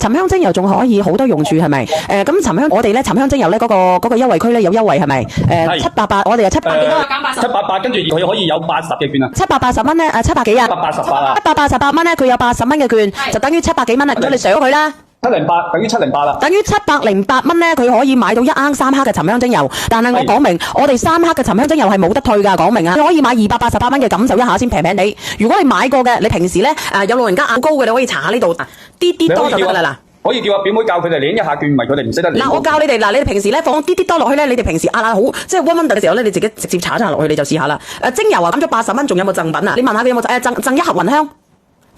沉香精油仲可以好多用處係咪？咁沉香我哋咧沉香精油咧嗰個優惠區咧有優惠係咪？788我哋有700幾多？788跟住佢可以有80嘅券啊！780蚊咧700幾啊？788啊！788蚊咧佢有80蚊嘅券，就等於700幾蚊啦。如果你上咗佢啦。708等於708啦，等於708蚊咧，佢可以買到1盎3克嘅沉香精油。但係我講明，我哋3克嘅沉香精油係冇得退㗎，講明啊！你可以買288蚊嘅感受一下先平平地。如果你買過嘅，你平時咧有老人家眼高嘅，你可以搽下呢度啲多就得啦嗱。可以叫阿表妹教佢哋領一下券，唔係佢哋唔識得領。嗱，我教你哋嗱，你哋平時咧放啲多落去咧，你哋平時壓好，即係溫溫嘅時候咧，你自己直接搽一搽落去，你就試下啦。精油啊，減咗80蚊，仲有冇贈品啊？你問下佢有冇贈一盒雲香。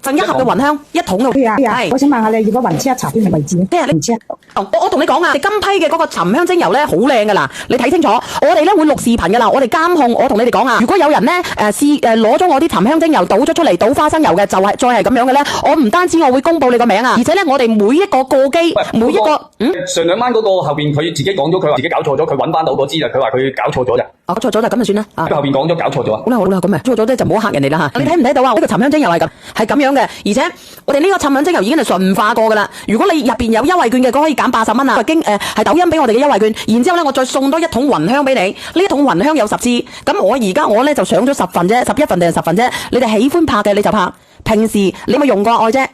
贈一盒嘅雲香1桶嘅，係。我想問下你，如果雲車搽邊個位置？即係你唔知啊？我同你講啊，你今批嘅嗰個沉香精油咧好靚噶啦，你睇清楚。我哋咧會錄視頻噶啦，我哋監控。我同你哋講啊，如果有人咧攞咗我啲沉香精油倒咗出嚟倒花生油嘅，就係再係咁樣嘅咧，我唔單止我會公佈你個名啊，而且咧我哋每一個過機，每一個上兩晚嗰個後邊佢自己講咗，佢話自己搞錯咗，佢揾翻到嗰支啊，佢話佢搞錯咗咋？搞錯咗就咁就算啦。佢後邊講咗搞錯咗。好啦，咁咪錯咗咧就唔好嚇人哋啦嚇。你睇唔睇到啊？呢個沉香精油係咁樣嘅，而且我哋呢個沉香精油已經係純化過噶啦。如果你入邊有優惠券嘅，可以減80蚊啊。係抖音俾我哋嘅優惠券，然之後咧我再送多1桶雲香俾你。呢1桶雲香有10支，咁我咧就上咗10份啫，11份定係10份啫。你哋喜歡拍嘅你就拍。平時你有冇用過愛姐？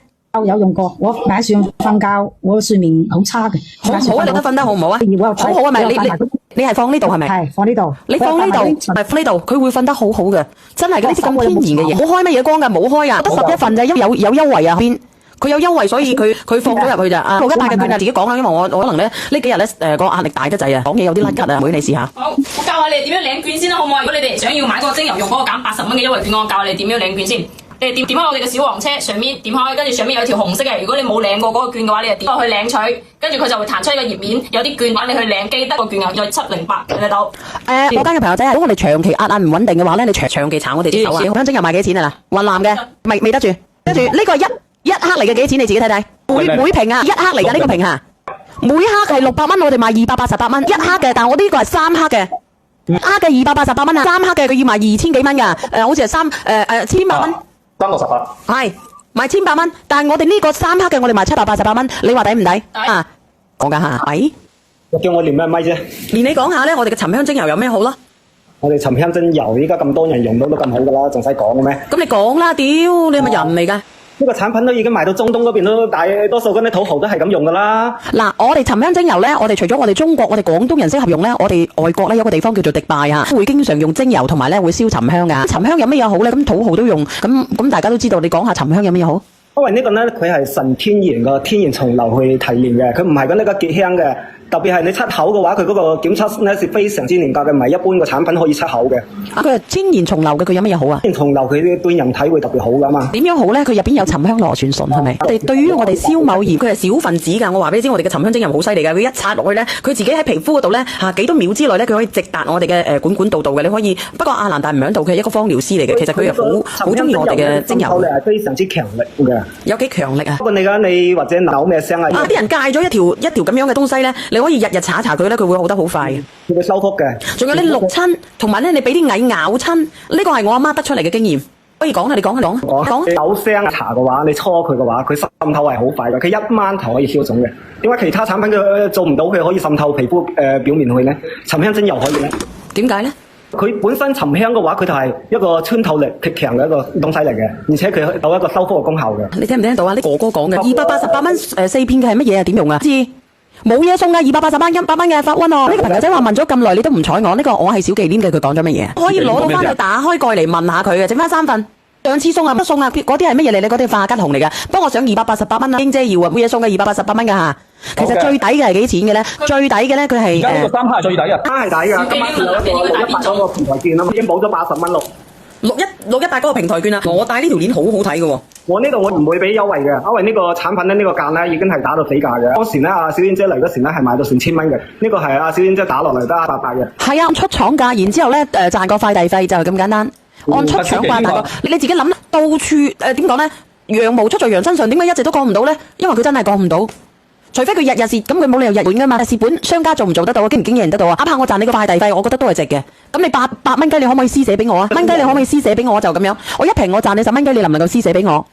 有用過，我晚上瞓覺，我睡眠好差嘅。好啊，你都瞓得好唔好啊？好好啊，咪你係放呢度係咪？係放呢度。你放呢度，呢度，佢會瞓得好好嘅，真係嘅呢啲咁天然嘅嘢。冇開乜嘢光㗎，冇開啊，得11份啫，因為有優惠啊邊。佢有優惠，所以佢放咗入去咋啊？618嘅券啊，自己講啦，因為我可能咧呢幾日咧個壓力大得滯啊，講嘢有啲甩咳啊，妹你試下。好，我教下你哋點樣領券先啦，好唔好？如果你哋想要買嗰個精油用嗰個減80蚊嘅優惠券，我教你哋點樣領券先。你哋點開我哋嘅小黃車上面點開，跟住上面有條紅色嘅。如果你冇領過嗰個券嘅話，你就點落去領取，跟住佢就會彈出一個頁面，有啲券話你去領，記得個券有708，睇得到。我間嘅朋友仔，如果我哋長期壓唔穩定嘅話咧，你長期搽我哋啲手啊。香精油賣幾錢啊？嗱，雲南嘅未得住，跟住呢個一克嚟嘅幾錢？你自己睇睇。每瓶啊，1克嚟㗎呢個瓶啊，每克係600蚊，我哋賣288蚊1克嘅，但我呢個係3克嘅，1克嘅288蚊啊，3克嘅佢要賣2000幾蚊㗎，好似係1800蚊。368係賣1800蚊，但係我哋呢個3克嘅我哋賣788蚊，你話抵唔抵啊？講緊下，喂，叫我連咩咪啫？連你講下咧，我哋嘅沉香精油有咩好咯？我哋沉香精油依家咁多人用到都咁好噶啦，仲使講嘅咩？咁你講啦，屌你係咪人嚟㗎？呢個產品都已經賣到中東嗰邊都大多數嗰啲土豪都係咁用噶啦。嗱，我哋沉香精油咧，我哋除咗我哋中國，我哋廣東人適合用咧，我哋外國咧有個地方叫做迪拜啊，會經常用精油同埋咧會燒沉香噶。沉香有咩嘢好咧？咁土豪都用，咁大家都知道。你講下沉香有咩嘢好？因為呢個咧佢係純天然嘅天然松露去提煉嘅，佢唔係嗰啲結香嘅。特別係你出口嘅話，佢嗰個檢測咧是非常之嚴格嘅，唔係一般嘅產品可以出口嘅。佢係天然松露嘅，佢有乜嘢好啊？天然松露佢對人體會特別好噶嘛？點樣好咧？佢入邊有沉香螺旋醇係咪？我哋對於我哋燒某炎，佢係小分子㗎。我話俾你知，我哋嘅沉香精油好犀利㗎。佢一擦落去咧，佢自己喺皮膚嗰度咧幾多秒之內咧，佢可以直達我哋嘅管道度嘅。你可以不過阿蘭達唔喺度，佢係一個芳療師嚟嘅。其實佢係好中意我哋嘅精油。滲透力係非常之強力嘅。有幾強力啊？不過你或者扭咩聲啊？啲人戒咗一條咁樣嘅東西咧，你可以日日搽一搽。佢咧，佢會好得好快嘅，佢會修復嘅。仲有你淥親，同埋咧你俾啲蟻咬親，呢個係我阿媽得出嚟嘅經驗。可以講啊，你講。有聲搽嘅話，你搓佢嘅話，佢滲透係好快嘅，佢1晚就可以消腫嘅。點解其他產品佢做唔到，佢可以滲透皮膚表面去咧？沉香精油可以咧？點解咧？佢本身沉香嘅話，佢就係一個穿透力極強嘅一個東西嚟嘅，而且佢有一個修復嘅功效嘅。你聽唔聽到啊？呢哥哥講嘅288蚊4片嘅係乜嘢啊？點用啊？知？冇嘢送㗎，288蚊100蚊嘅發溫哦。呢個朋友仔話問咗咁耐，你都唔睬我。呢個我係小忌廉嘅，佢講咗乜嘢？可以攞到翻去打開蓋嚟問下佢嘅，整翻3份。上次送啊，乜送啊？嗰啲係乜嘢嚟？你嗰啲化吉紅嚟㗎。不過我想288蚊啊，英姐要啊，冇嘢送嘅288蚊㗎嚇。其實最抵嘅係幾錢嘅咧？最抵嘅咧，佢係而家呢個3克係最抵啊！3係抵㗎，今晚佢有一個618嗰個平台券啊嘛，已經冇咗80蚊咯。618嗰個平台券啊，我戴呢條鏈好好睇嘅喎。我呢度我唔會俾優惠嘅，因為呢個產品咧呢個價咧已經係打到死價嘅。當時咧阿小燕姐嚟嗰時咧係賣到成千蚊嘅，呢個係阿小燕姐打落嚟得800嘅。係啊，出廠價，然之後咧賺個快遞費就係咁簡單。按出廠價大個，你自己諗啦，到處點講咧？羊毛出在羊身上，點解一直都講唔到咧？因為佢真係講唔到。除非佢日蝕，咁佢冇理由日本噶嘛？蝕本商家做唔做得到啊？經唔經營得到啊？哪怕我賺你個快遞費，我覺得都係值嘅。咁你8蚊雞，你可唔可以施捨俾我啊？蚊雞你可唔可以施捨俾我？就咁樣，我一瓶我賺你10蚊雞，你能唔能夠施捨俾我？